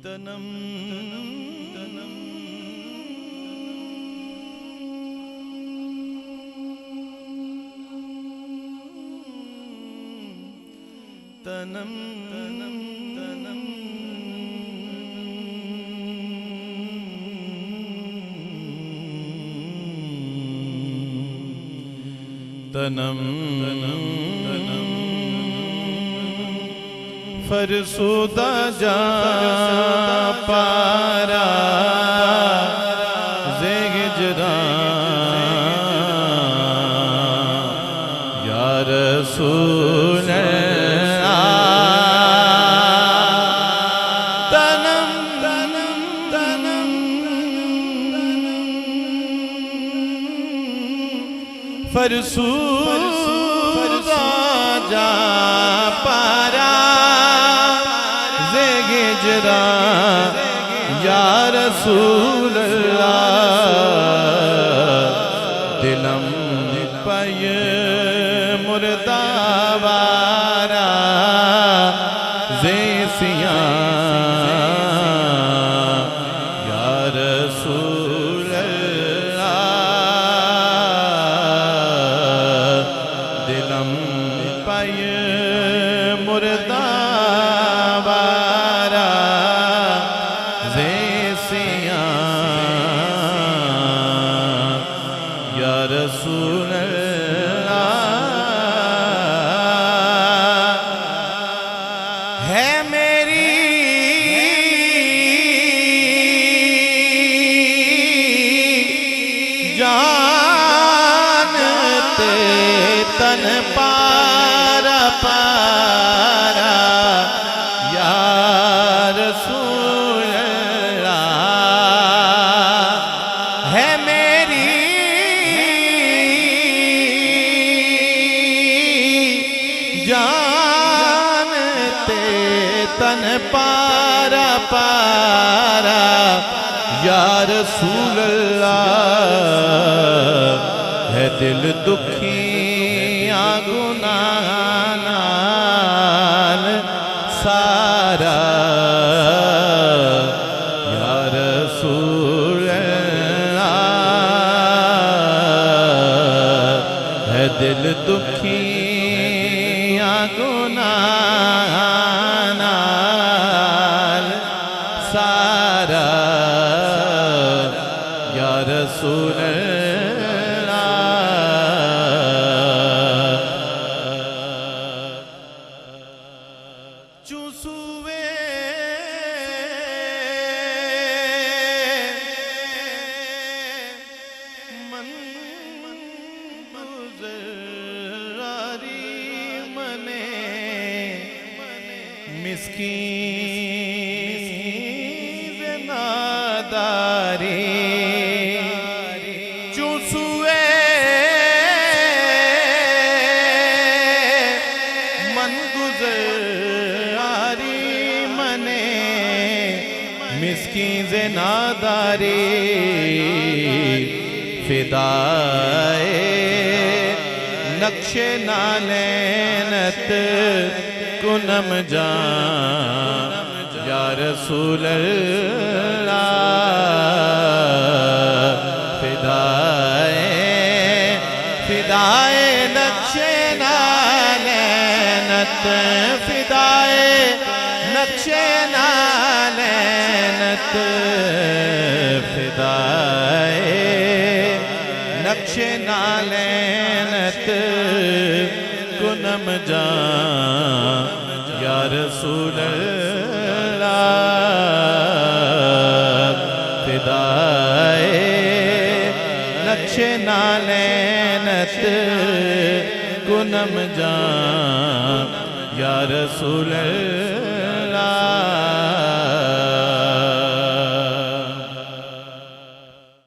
तनम तनम तनम तनम तनम तनम तनम तनम फरसुदा जा पारा ज़ेगिजरा या रसूल तनम तनम तनम फरसुदा जा पारा ज़ेगिजरा या रसूल दिलम पय मुर्दावारा ज़ेसिया या रसूल दिलम पय मुर्दावारा ज़ेसिया या रसूल है मेरी जान ते तन पारा पारा या रसूल है मेरी जान ते तन पारा पारा या रसूल है दिल दुखी गुनाहगार सारा या रसूल है दिल दुखी गुनाहगार सारा या रसूल चूसुए मन गुज़ारी मने मिस्कीन नादारी चूसुए मन गुज़ारी मने मिस्कीन नादारी फिदाए नक्शे नालैनत कुनम जान या रसूल फिदाए नक्शे नालैनत फिदाए नक्शे नालैनत फिदाए नक्शे नालैनत कुनम जान या रसूल फिदाए नक्शे नालैनत कुनम जान या रसूल